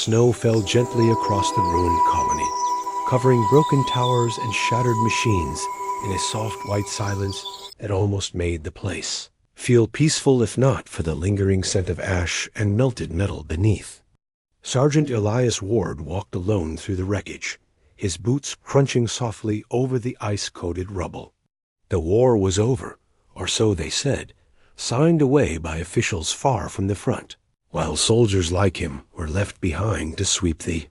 Snow fell gently across the ruined colony, covering broken towers and shattered machines in a soft white silence that almost made the place feel peaceful, if not for the lingering scent of ash and melted metal beneath. Sergeant Elias Ward walked alone through the wreckage, his boots crunching softly over the ice-coated rubble. The war was over, or so they said, signed away by officials far from the front, while soldiers like him were left behind to sweep the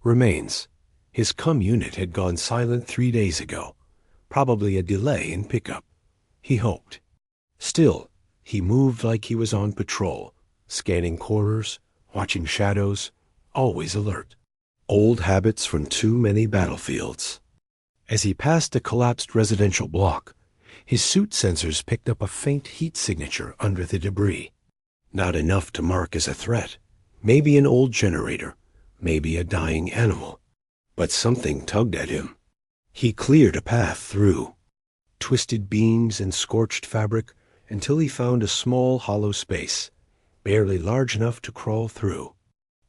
remains. His cum unit had gone silent 3 days ago, probably a delay in pickup. He hoped. Still, he moved like he was on patrol, scanning corners, watching shadows, always alert. Old habits from too many battlefields. As he passed a collapsed residential block, his suit sensors picked up a faint heat signature under the debris. Not enough to mark as a threat. Maybe an old generator, maybe a dying animal. But something tugged at him. He cleared a path through twisted beams and scorched fabric until he found a small hollow space, barely large enough to crawl through.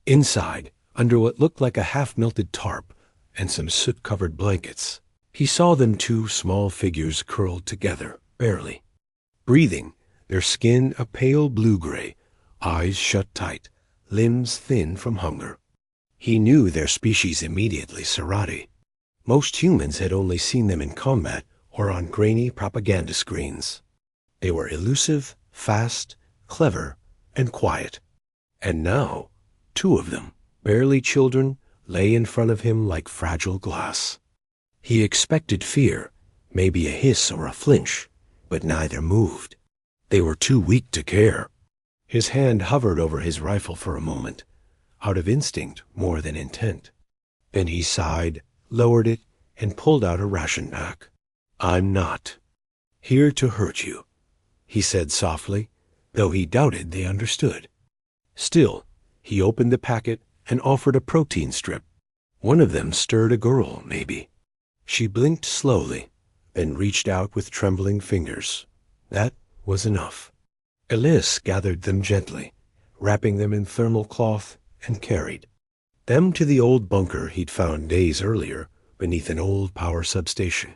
Inside, under what looked like a half-melted tarp and some soot-covered blankets, he saw them two small figures curled together, barely. Breathing, their skin a pale blue-gray, eyes shut tight, limbs thin from hunger. He knew their species immediately, Serati. Most humans had only seen them in combat or on grainy propaganda screens. They were elusive, fast, clever, and quiet. And now, two of them, barely children, lay in front of him like fragile glass. He expected fear, maybe a hiss or a flinch, but neither moved. They were too weak to care. His hand hovered over his rifle for a moment, out of instinct more than intent. Then he sighed, lowered it, and pulled out a ration pack. "I'm not here to hurt you," he said softly, though he doubted they understood. Still, he opened the packet and offered a protein strip. One of them stirred a girl, maybe. She blinked slowly, then reached out with trembling fingers. That was enough. Elias gathered them gently, wrapping them in thermal cloth, and carried them to the old bunker he'd found days earlier beneath an old power substation.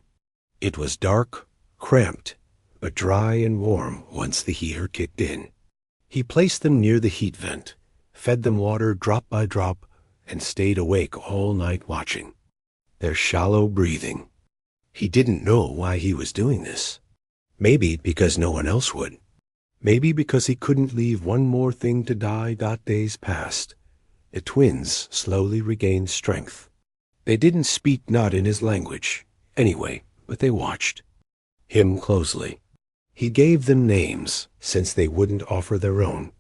It was dark, cramped, but dry and warm once the heater kicked in. He placed them near the heat vent, fed them water drop by drop, and stayed awake all night watching their shallow breathing. He didn't know why he was doing this. Maybe because no one else would. Maybe because he couldn't leave one more thing to die. Days passed. The twins slowly regained strength. They didn't speak, not in his language, anyway, but they watched him closely. He gave them names, since they wouldn't offer their own,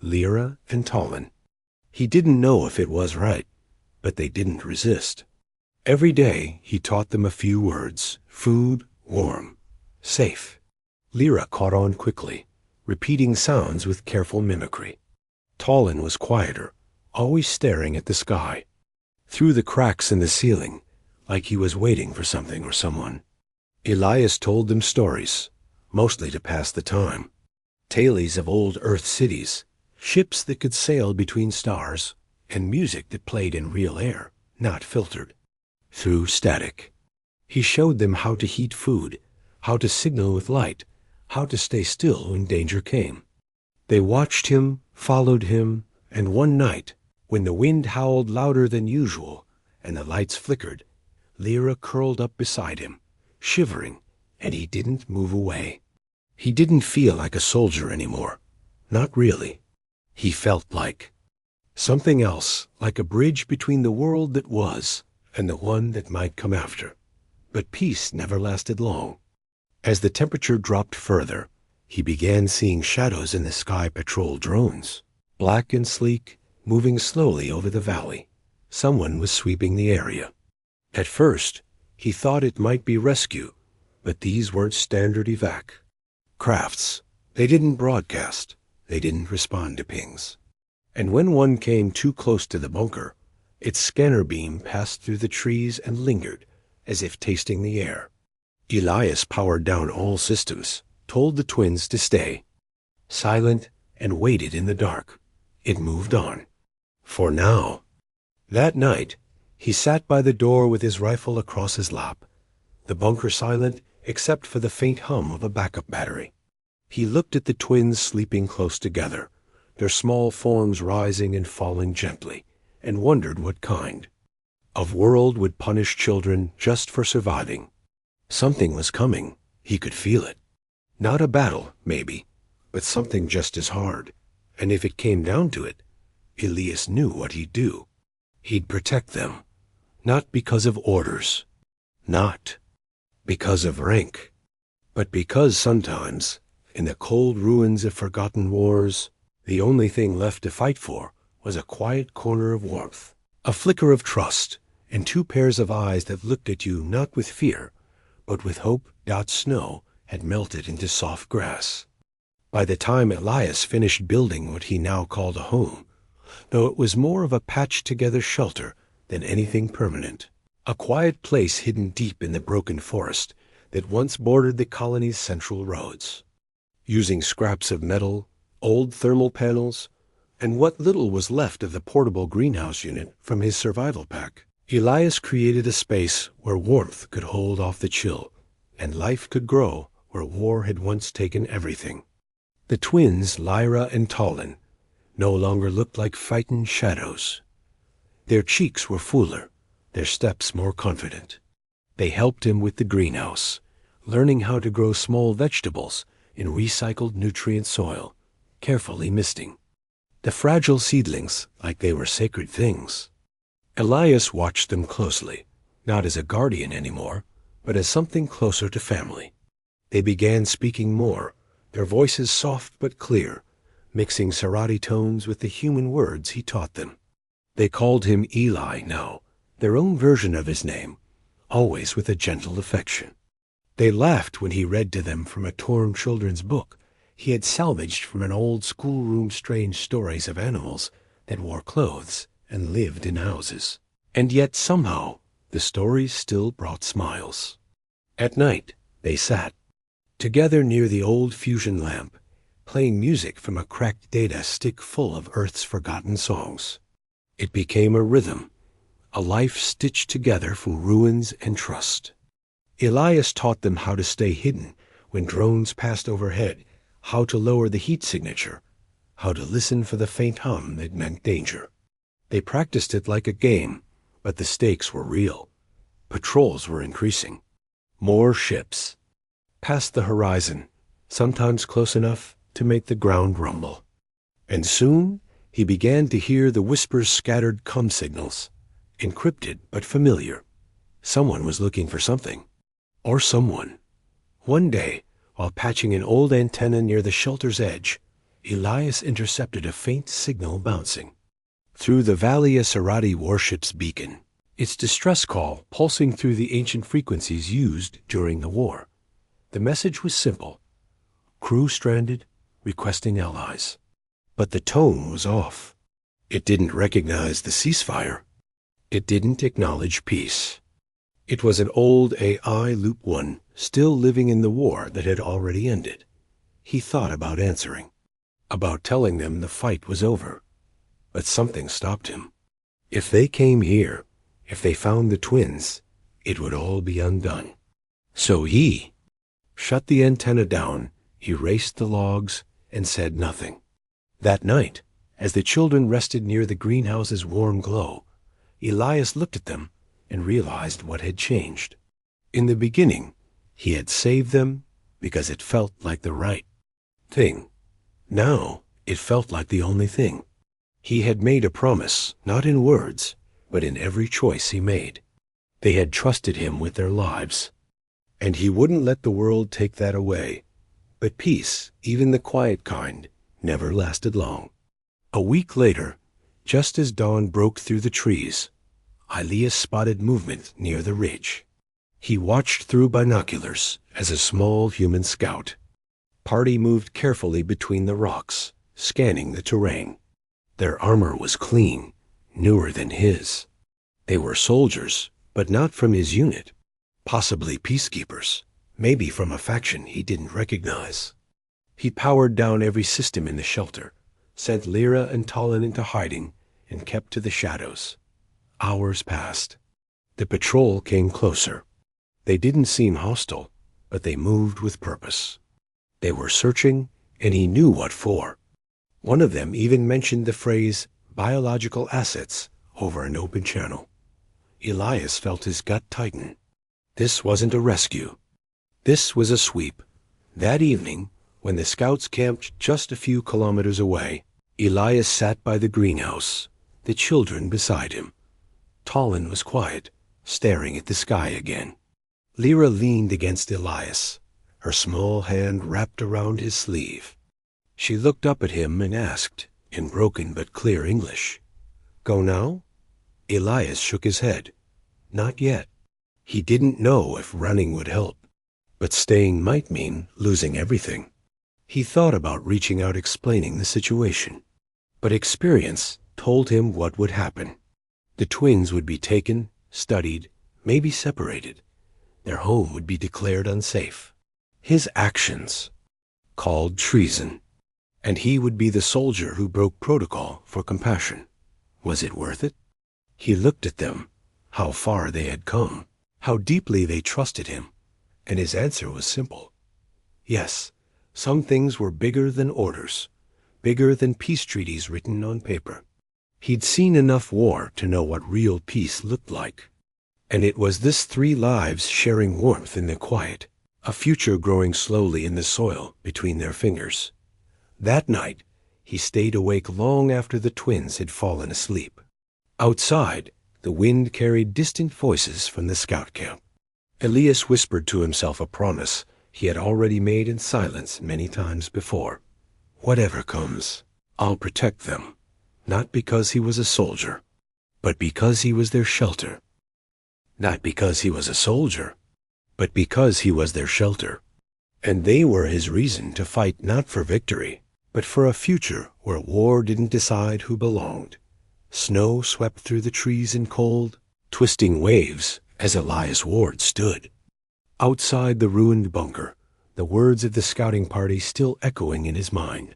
Lyra and Talon. He didn't know if it was right, but they didn't resist. Every day he taught them a few words: food, warm, safe. Lyra caught on quickly, repeating sounds with careful mimicry. Talon was quieter, always staring at the sky, through the cracks in the ceiling, like he was waiting for something or someone. Elias told them stories, mostly to pass the time. Tales of old Earth cities, ships that could sail between stars, and music that played in real air, not filtered through static. He showed them how to heat food, how to signal with light, how to stay still when danger came. They watched him, followed him, and one night, when the wind howled louder than usual and the lights flickered, Lyra curled up beside him, shivering, and he didn't move away. He didn't feel like a soldier anymore. Not really. He felt like something else, like a bridge between the world that was and the one that might come after. But peace never lasted long. As the temperature dropped further, he began seeing shadows in the sky patrol drones, black and sleek, moving slowly over the valley. Someone was sweeping the area. At first, he thought it might be rescue, but these weren't standard evac crafts. They didn't broadcast. They didn't respond to pings. And when one came too close to the bunker, its scanner beam passed through the trees and lingered, as if tasting the air. Elias powered down all systems, told the twins to stay silent, and waited in the dark. It moved on. For now, That night, he sat by the door with his rifle across his lap, the bunker silent except for the faint hum of a backup battery. He looked at the twins sleeping close together, their small forms rising and falling gently, and wondered what kind of world would punish children just for surviving. Something was coming. He could feel it. Not a battle, maybe, but something just as hard. And if it came down to it, Elias knew what he'd do. He'd protect them, not because of orders, not because of rank, but because sometimes, in the cold ruins of forgotten wars, the only thing left to fight for was a quiet corner of warmth, a flicker of trust, and two pairs of eyes that looked at you not with fear, but with hope. Snow had melted into soft grass. By the time Elias finished building what he now called a home, though it was more of a patched-together shelter than anything permanent, a quiet place hidden deep in the broken forest that once bordered the colony's central roads. Using scraps of metal, old thermal panels, and what little was left of the portable greenhouse unit from his survival pack, Elias created a space where warmth could hold off the chill, and life could grow where war had once taken everything. The twins, Lyra and Talon, no longer looked like frightened shadows. Their cheeks were fuller, their steps more confident. They helped him with the greenhouse, learning how to grow small vegetables in recycled nutrient soil, carefully misting the fragile seedlings like they were sacred things. Elias watched them closely, not as a guardian anymore, but as something closer to family. They began speaking more, their voices soft but clear, mixing Serati tones with the human words he taught them. They called him Eli now, their own version of his name, always with a gentle affection. They laughed when he read to them from a torn children's book he had salvaged from an old schoolroom strange stories of animals that wore clothes and lived in houses. And yet somehow the stories still brought smiles. At night they sat together near the old fusion lamp, playing music from a cracked data stick full of Earth's forgotten songs. It became a rhythm, a life stitched together from ruins and trust. Elias taught them how to stay hidden when drones passed overhead, how to lower the heat signature, how to listen for the faint hum that meant danger. They practiced it like a game, but the stakes were real. Patrols were increasing. More ships. Past the horizon, sometimes close enough to make the ground rumble. And soon he began to hear the whispers scattered comm signals, encrypted but familiar. Someone was looking for something. Or someone. One day, while patching an old antenna near the shelter's edge, Elias intercepted a faint signal bouncing through the valley, a Serati warship's beacon, its distress call pulsing through the ancient frequencies used during the war. The message was simple: crew stranded, requesting allies. But the tone was off. It didn't recognize the ceasefire. It didn't acknowledge peace. It was an old AI Loop 1, still living in the war that had already ended. He thought about answering, about telling them the fight was over. But something stopped him. If they came here, if they found the twins, it would all be undone. So he shut the antenna down, erased the logs, and said nothing. That night, as the children rested near the greenhouse's warm glow, Elias looked at them and realized what had changed. In the beginning, he had saved them because it felt like the right thing. Now, it felt like the only thing. He had made a promise, not in words, but in every choice he made. They had trusted him with their lives, and he wouldn't let the world take that away. But peace, even the quiet kind, never lasted long. A week later, just as dawn broke through the trees, Elias spotted movement near the ridge. He watched through binoculars as a small human scout. Party moved carefully between the rocks, scanning the terrain. Their armor was clean, newer than his. They were soldiers, but not from his unit. Possibly peacekeepers, maybe from a faction he didn't recognize. He powered down every system in the shelter, sent Lyra and Talon into hiding, and kept to the shadows. Hours passed. The patrol came closer. They didn't seem hostile, but they moved with purpose. They were searching, and he knew what for. One of them even mentioned the phrase biological assets over an open channel. Elias felt his gut tighten. This wasn't a rescue. This was a sweep. That evening, when the scouts camped just a few kilometers away, Elias sat by the greenhouse, the children beside him. Talon was quiet, staring at the sky again. Lyra leaned against Elias, her small hand wrapped around his sleeve. She looked up at him and asked, in broken but clear English, "Go now?" Elias shook his head. Not yet. He didn't know if running would help, but staying might mean losing everything. He thought about reaching out explaining the situation, but experience told him what would happen. The twins would be taken, studied, maybe separated. Their home would be declared unsafe. His actions, called treason, and he would be the soldier who broke protocol for compassion. Was it worth it? He looked at them, how far they had come, how deeply they trusted him, and his answer was simple. Yes, some things were bigger than orders, bigger than peace treaties written on paper. He'd seen enough war to know what real peace looked like. And it was this 3 lives sharing warmth in the quiet, a future growing slowly in the soil between their fingers. That night, he stayed awake long after the twins had fallen asleep. Outside, the wind carried distant voices from the scout camp. Elias whispered to himself a promise he had already made in silence many times before. Whatever comes, I'll protect them, not because he was a soldier, but because he was their shelter. Not because he was a soldier, but because he was their shelter. And they were his reason to fight not for victory, but for a future where war didn't decide who belonged. Snow swept through the trees in cold, twisting waves as Elias Ward stood. Outside the ruined bunker, the words of the scouting party still echoing in his mind.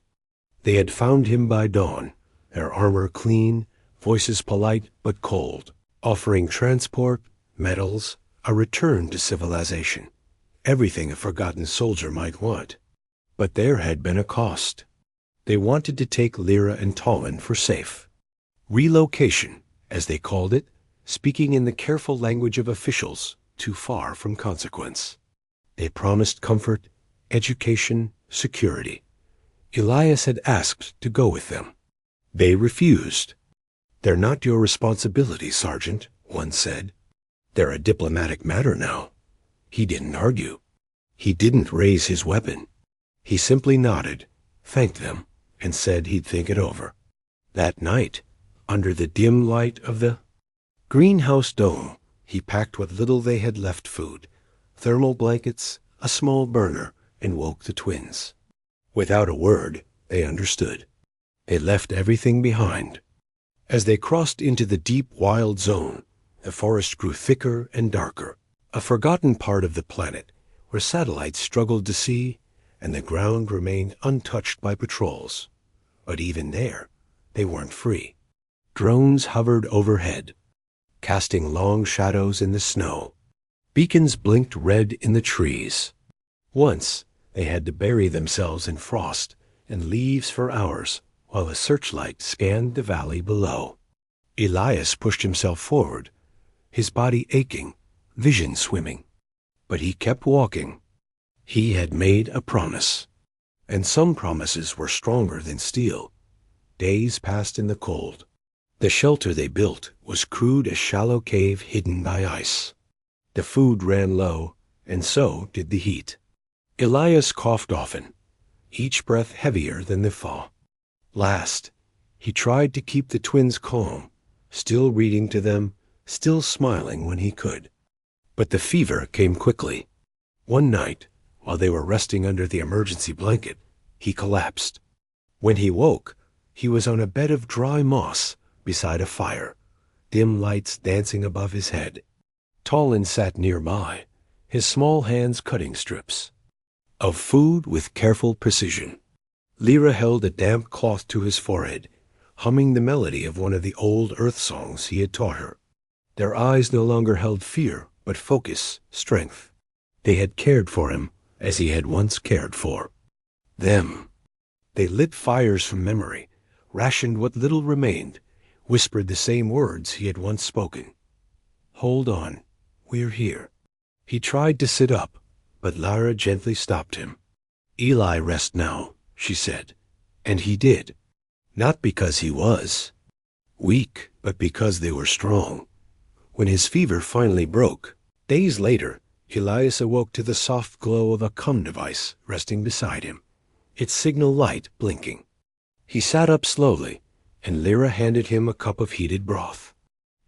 They had found him by dawn, their armor clean, voices polite but cold, offering transport, medals, a return to civilization, everything a forgotten soldier might want. But there had been a cost. They wanted to take Lyra and Talon for safe. Relocation, as they called it, speaking in the careful language of officials, too far from consequence. They promised comfort, education, security. Elias had asked to go with them. They refused. "They're not your responsibility, Sergeant," one said. "They're a diplomatic matter now." He didn't argue. He didn't raise his weapon. He simply nodded, thanked them, and said he'd think it over. That night, under the dim light of the greenhouse dome, he packed what little they had left food, thermal blankets, a small burner, and woke the twins. Without a word, they understood. They left everything behind. As they crossed into the deep wild zone, the forest grew thicker and darker, a forgotten part of the planet where satellites struggled to see and the ground remained untouched by patrols. But even there, they weren't free. Drones hovered overhead, casting long shadows in the snow. Beacons blinked red in the trees. Once, they had to bury themselves in frost and leaves for hours while a searchlight scanned the valley below. Elias pushed himself forward, his body aching, vision swimming. But he kept walking. He had made a promise, and some promises were stronger than steel. Days passed in the cold. The shelter they built was crude, a shallow cave hidden by ice. The food ran low, and so did the heat. Elias coughed often, each breath heavier than the thaw. Last, he tried to keep the twins calm, still reading to them, still smiling when he could. But the fever came quickly. One night, while they were resting under the emergency blanket, he collapsed. When he woke, he was on a bed of dry moss beside a fire, dim lights dancing above his head. Talon sat nearby, his small hands cutting strips of food with careful precision. Lyra held a damp cloth to his forehead, humming the melody of one of the old earth songs he had taught her. Their eyes no longer held fear, but focus, strength. They had cared for him as he had once cared for them. They lit fires from memory, rationed what little remained, whispered the same words he had once spoken. "Hold on, we're here." He tried to sit up, but Lara gently stopped him. "Eli, rest now," she said. And he did. Not because he was weak, but because they were strong. When his fever finally broke, days later, Elias awoke to the soft glow of a comm device resting beside him, its signal light blinking. He sat up slowly, and Lyra handed him a cup of heated broth.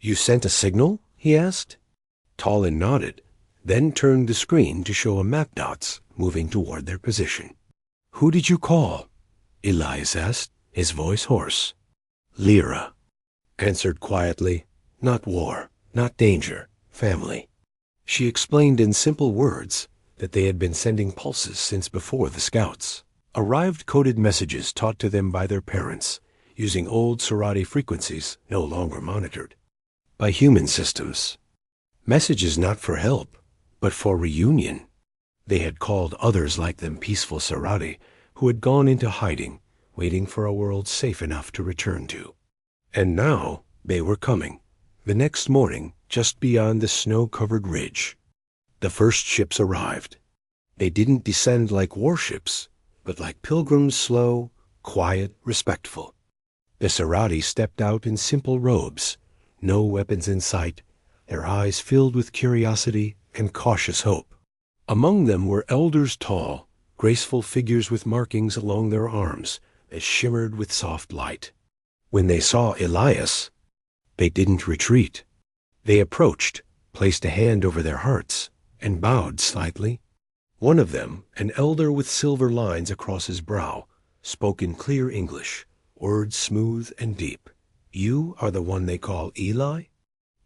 "You sent a signal?" he asked. Tallinn nodded, then turned the screen to show a map dots moving toward their position. "Who did you call?" Elias asked, his voice hoarse. "Lyra," answered quietly. "Not war, not danger, family." She explained in simple words that they had been sending pulses since before the scouts. Arrived coded messages taught to them by their parents, using old Sarati frequencies no longer monitored. By human systems. Messages not for help, but for reunion. They had called others like them peaceful Sarati, who had gone into hiding, waiting for a world safe enough to return to. And now they were coming, the next morning, just beyond the snow-covered ridge. The first ships arrived. They didn't descend like warships, but like pilgrims, slow, quiet, respectful. The Sarati stepped out in simple robes, no weapons in sight, their eyes filled with curiosity and cautious hope. Among them were elders tall, graceful figures with markings along their arms that shimmered with soft light. When they saw Elias, they didn't retreat. They approached, placed a hand over their hearts, and bowed slightly. One of them, an elder with silver lines across his brow, spoke in clear English, words smooth and deep. "You are the one they call Eli?"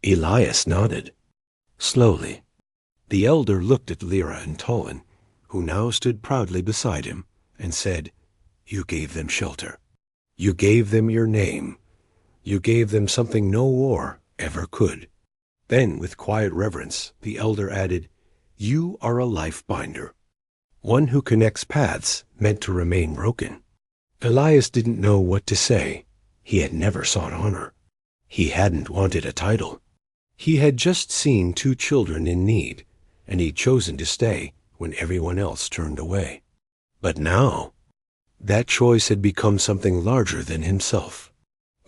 Elias nodded. Slowly. The elder looked at Lyra and Tallinn, who now stood proudly beside him, and said, "You gave them shelter. You gave them your name. You gave them something no war ever could." Then, with quiet reverence, the elder added, "You are a life binder, one who connects paths meant to remain broken." Elias didn't know what to say. He had never sought honor. He hadn't wanted a title. He had just seen two children in need, and he'd chosen to stay when everyone else turned away. But now, that choice had become something larger than himself.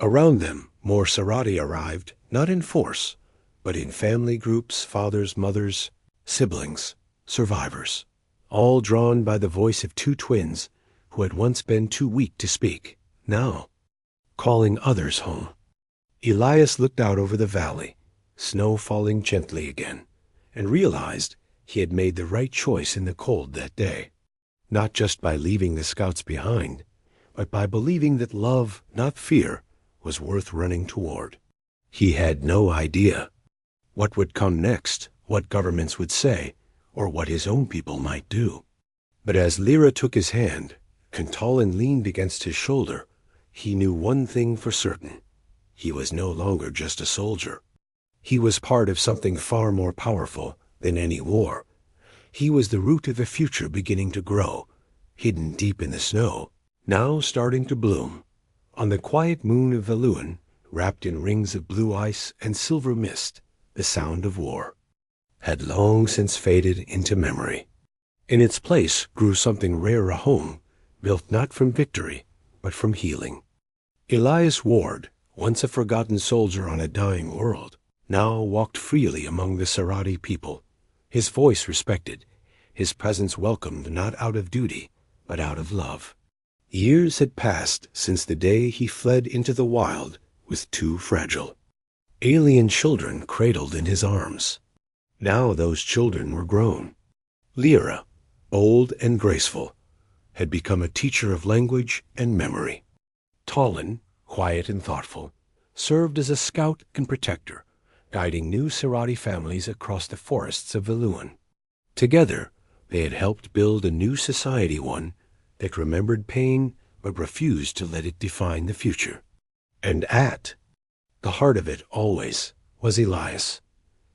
Around them, more Sarati arrived, not in force, but in family groups, fathers, mothers, siblings, survivors, all drawn by the voice of two twins who had once been too weak to speak, now calling others home. Elias looked out over the valley, snow falling gently again, and realized he had made the right choice in the cold that day, not just by leaving the scouts behind, but by believing that love, not fear, was worth running toward. He had no idea what would come next, what governments would say, or what his own people might do. But as Lyra took his hand, and Tallinn leaned against his shoulder, he knew one thing for certain. He was no longer just a soldier. He was part of something far more powerful than any war. He was the root of a future beginning to grow, hidden deep in the snow, now starting to bloom. On the quiet moon of Valuan, wrapped in rings of blue ice and silver mist, the sound of war had long since faded into memory. In its place grew something rare, a home, built not from victory, but from healing. Elias Ward, once a forgotten soldier on a dying world, now walked freely among the Sarati people, his voice respected, his presence welcomed not out of duty, but out of love. Years had passed since the day he fled into the wild with two fragile, alien children cradled in his arms. Now those children were grown. Lyra, bold and graceful, had become a teacher of language and memory. Tallinn, quiet and thoughtful, served as a scout and protector, guiding new Sarati families across the forests of Valuan. Together, they had helped build a new society, one that remembered pain but refused to let it define the future. And at the heart of it always was Elias.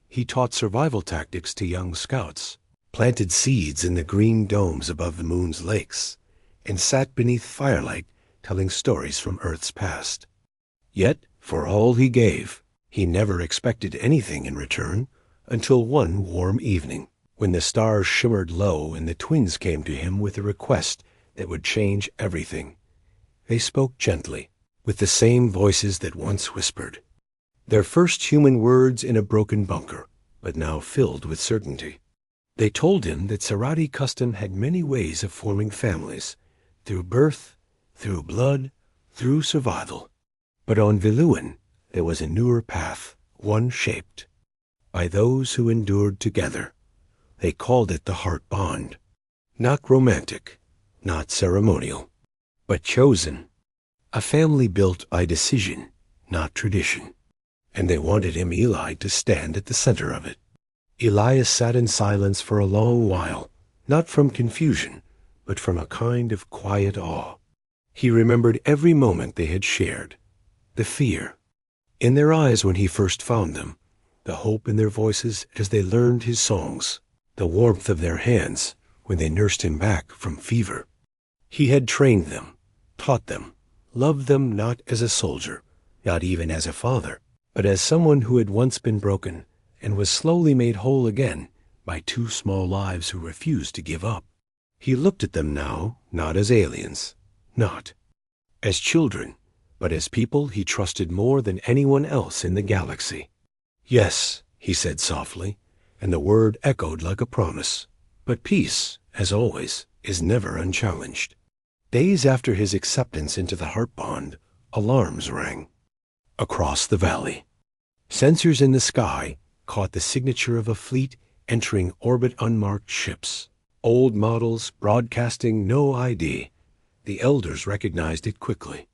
He taught survival tactics to young scouts, planted seeds in the green domes above the moon's lakes, and sat beneath firelight telling stories from Earth's past. Yet, for all he gave, he never expected anything in return until one warm evening, when the stars shimmered low and the twins came to him with a request that would change everything. They spoke gently, with the same voices that once whispered. Their first human words in a broken bunker, but now filled with certainty. They told him that Sarati custom had many ways of forming families, through birth, through blood, through survival. But on Viluan there was a newer path, one shaped by those who endured together. They called it the heart bond. Not romantic, not ceremonial, but chosen. A family built by decision, not tradition. And they wanted him, Eli, to stand at the center of it. Elias sat in silence for a long while, not from confusion, but from a kind of quiet awe. He remembered every moment they had shared, the fear in their eyes when he first found them, the hope in their voices as they learned his songs, the warmth of their hands when they nursed him back from fever. He had trained them, taught them, loved them not as a soldier, not even as a father, but as someone who had once been broken and was slowly made whole again by two small lives who refused to give up. He looked at them now, not as aliens, not as children, but as people he trusted more than anyone else in the galaxy. Yes, he said softly, and the word echoed like a promise. But peace, as always, is never unchallenged. Days after his acceptance into the heart bond, alarms rang. Across the valley, sensors in the sky caught the signature of a fleet entering orbit unmarked ships. Old models broadcasting no ID. The elders recognized it quickly.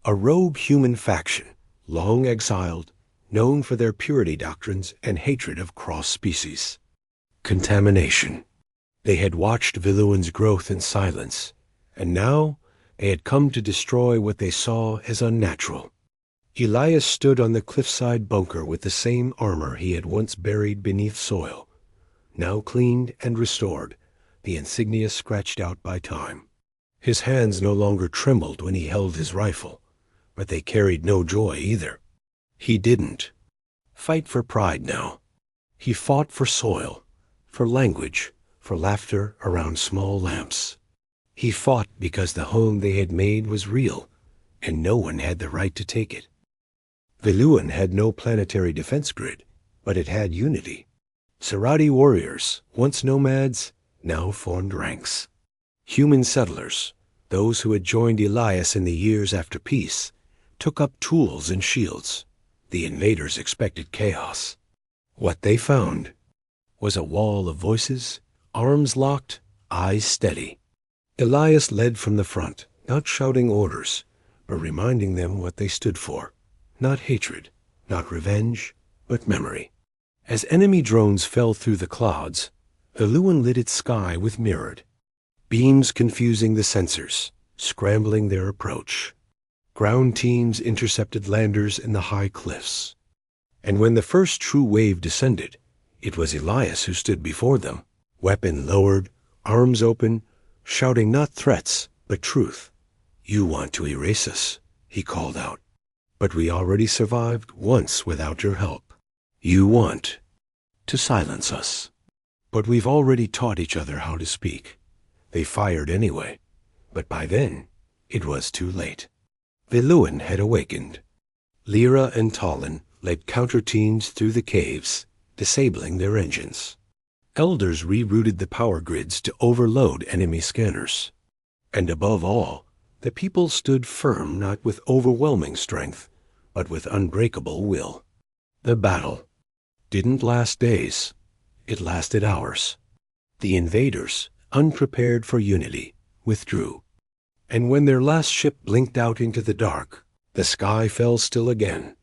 A rogue human faction, long exiled, known for their purity doctrines and hatred of cross-species. Contamination. They had watched Viluan's growth in silence, and now they had come to destroy what they saw as unnatural. Elias stood on the cliffside bunker with the same armor he had once buried beneath soil, now cleaned and restored, the insignia scratched out by time. His hands no longer trembled when he held his rifle, but they carried no joy either. He didn't fight for pride now. He fought for soil, for language, for laughter around small lamps. He fought because the home they had made was real, and no one had the right to take it. Viluan had no planetary defense grid, but it had unity. Sarati warriors, once nomads, now formed ranks. Human settlers, those who had joined Elias in the years after peace, took up tools and shields. The invaders expected chaos. What they found was a wall of voices, arms locked, eyes steady. Elias led from the front, not shouting orders, but reminding them what they stood for. Not hatred, not revenge, but memory. As enemy drones fell through the clouds, Viluan lit its sky with mirrored beams confusing the sensors, scrambling their approach. Ground teams intercepted landers in the high cliffs. And when the first true wave descended, it was Elias who stood before them, weapon lowered, arms open, shouting not threats, but truth. "You want to erase us," he called out. "But we already survived once without your help. You want to silence us. But we've already taught each other how to speak." They fired anyway, but by then it was too late. Viluan had awakened. Lyra and Talon led counter teams through the caves, disabling their engines. Elders rerouted the power grids to overload enemy scanners. And above all, the people stood firm not with overwhelming strength, but with unbreakable will. The battle didn't last days. It lasted hours. The invaders, unprepared for unity, withdrew. And when their last ship blinked out into the dark, the sky fell still again.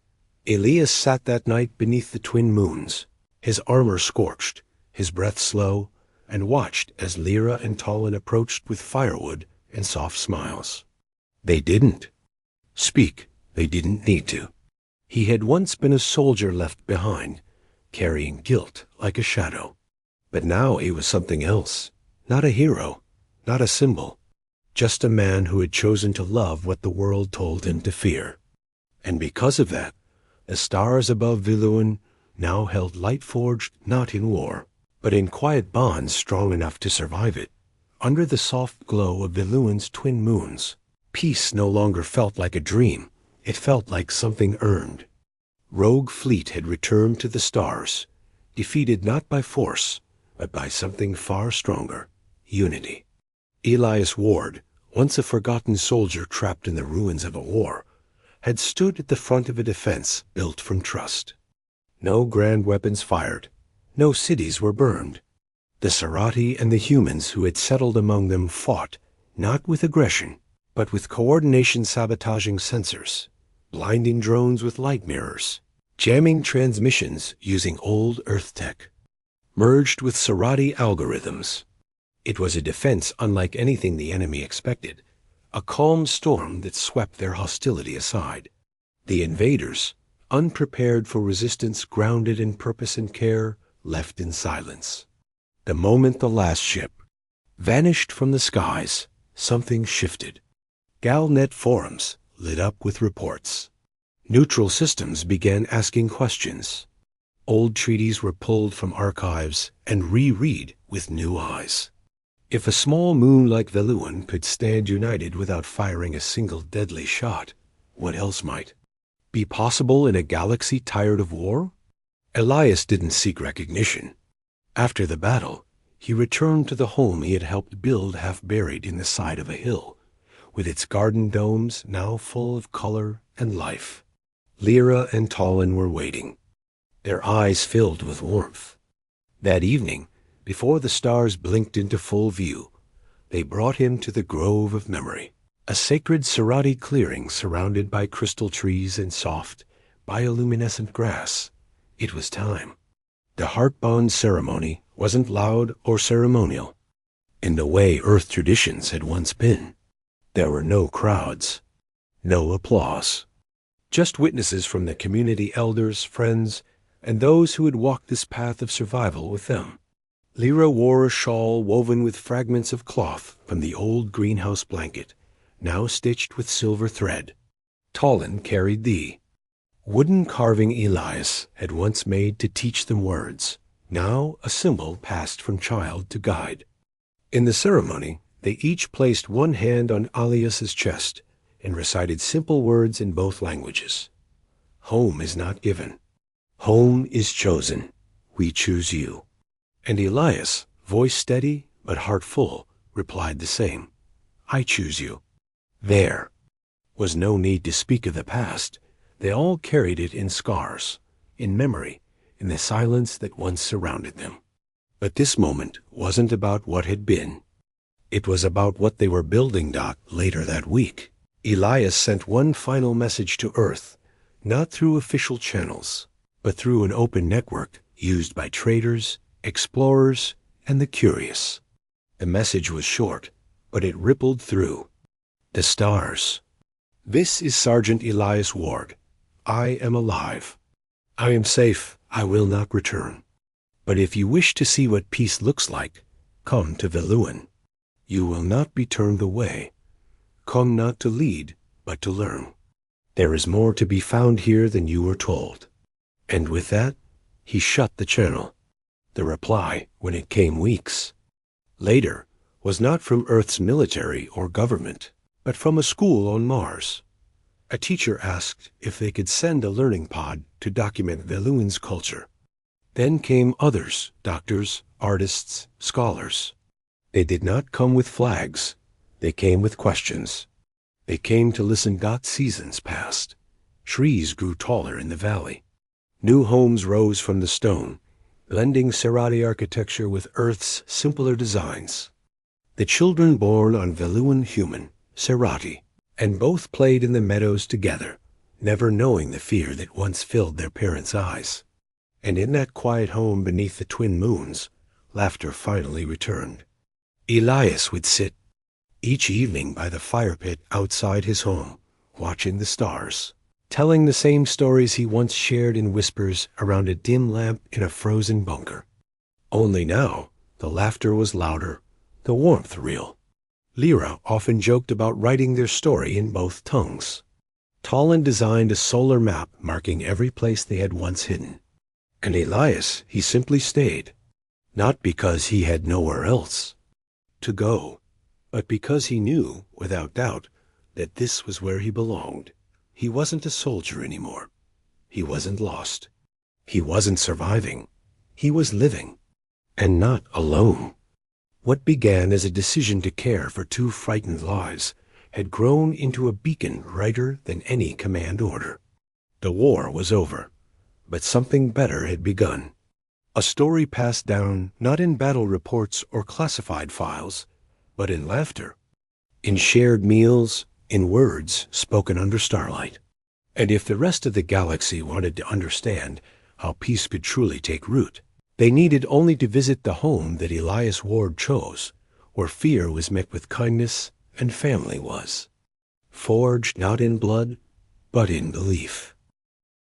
Elias sat that night beneath the twin moons, his armor scorched, his breath slow, and watched as Lyra and Talon approached with firewood and soft smiles. They didn't speak. They didn't need to. He had once been a soldier left behind, carrying guilt like a shadow. But now he was something else. Not a hero, not a symbol, just a man who had chosen to love what the world told him to fear. And because of that, the stars above Veluin now held light forged not in war, but in quiet bonds strong enough to survive it. Under the soft glow of Veluin's twin moons, peace no longer felt like a dream. It felt like something earned. Rogue fleet had returned to the stars, defeated not by force, but by something far stronger, unity. Elias Ward, once a forgotten soldier trapped in the ruins of a war, had stood at the front of a defense built from trust. No grand weapons fired, no cities were burned. The Serati and the humans who had settled among them fought, not with aggression, but with coordination sabotaging sensors, blinding drones with light mirrors, jamming transmissions using old Earth tech, merged with Serati algorithms. It was a defense unlike anything the enemy expected, a calm storm that swept their hostility aside. The invaders, unprepared for resistance grounded in purpose and care, left in silence. The moment the last ship vanished from the skies, something shifted. Galnet forums lit up with reports. Neutral systems began asking questions. Old treaties were pulled from archives and reread with new eyes. If a small moon like Veluin could stand united without firing a single deadly shot, what else might be possible in a galaxy tired of war? Elias didn't seek recognition. After the battle, he returned to the home he had helped build half buried in the side of a hill, with its garden domes now full of color and life. Lyra and Talon were waiting, their eyes filled with warmth. That evening, before the stars blinked into full view, they brought him to the Grove of Memory, a sacred Serati clearing surrounded by crystal trees and soft, bioluminescent grass. It was time. The heart-bond ceremony wasn't loud or ceremonial, in the way Earth traditions had once been. There were no crowds, no applause, just witnesses from the community elders, friends, and those who had walked this path of survival with them. Lyra wore a shawl woven with fragments of cloth from the old greenhouse blanket, now stitched with silver thread. Talon carried the wooden carving Elias had once made to teach them words, now a symbol passed from child to guide. In the ceremony, they each placed one hand on Alias's chest and recited simple words in both languages. Home is not given. Home is chosen. We choose you. And Elias, voice steady but heart full, replied the same. I choose you. There was no need to speak of the past. They all carried it in scars, in memory, in the silence that once surrounded them. But this moment wasn't about what had been. It was about what they were building. Later that week, Elias sent one final message to Earth, not through official channels, but through an open network used by traders, explorers, and the curious. The message was short, but it rippled through the stars. This is Sergeant Elias Ward. I am alive. I am safe. I will not return. But if you wish to see what peace looks like, come to Veluin. You will not be turned away. Come not to lead, but to learn. There is more to be found here than you were told. And with that, he shut the channel. The reply, when it came weeks later, was not from Earth's military or government, but from a school on Mars. A teacher asked if they could send a learning pod to document Veluin's culture. Then came others, doctors, artists, scholars. They did not come with flags. They came with questions. They came to listen. Seasons passed. Trees grew taller in the valley. New homes rose from the stone, blending Serati architecture with Earth's simpler designs. The children born on Veluin human, Serati, and both played in the meadows together, never knowing the fear that once filled their parents' eyes. And in that quiet home beneath the twin moons, laughter finally returned. Elias would sit each evening by the fire pit outside his home, watching the stars. telling the same stories he once shared in whispers around a dim lamp in a frozen bunker. Only now, the laughter was louder, the warmth real. Lyra often joked about writing their story in both tongues. Talon designed a solar map marking every place they had once hidden. And Elias, he simply stayed, not because he had nowhere else to go, but because he knew, without doubt, that this was where he belonged. He wasn't a soldier anymore. He wasn't lost. He wasn't surviving. He was living, and not alone. What began as a decision to care for two frightened lives had grown into a beacon brighter than any command order. The war was over, but something better had begun. A story passed down not in battle reports or classified files, but in laughter, in shared meals, in words spoken under starlight. And if the rest of the galaxy wanted to understand how peace could truly take root, they needed only to visit the home that Elias Ward chose, where fear was met with kindness and family was, forged not in blood, but in belief.